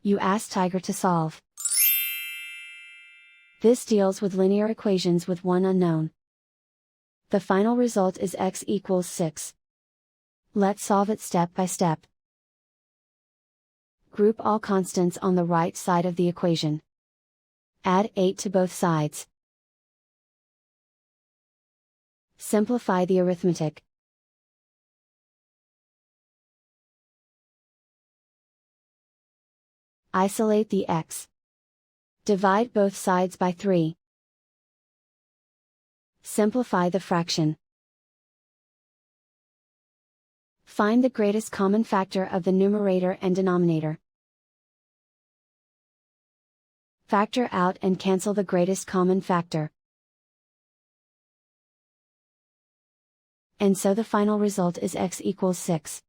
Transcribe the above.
You ask Tiger to solve. This deals with linear equations with one unknown. The final result is x equals 6. Let's solve it step by step. Group all constants on the right side of the equation. Add 8 to both sides. Simplify the arithmetic. Isolate the x. Divide both sides by 3. Simplify the fraction. Find the greatest common factor of the numerator and denominator. Factor out and cancel the greatest common factor. And so the final result is x equals 6.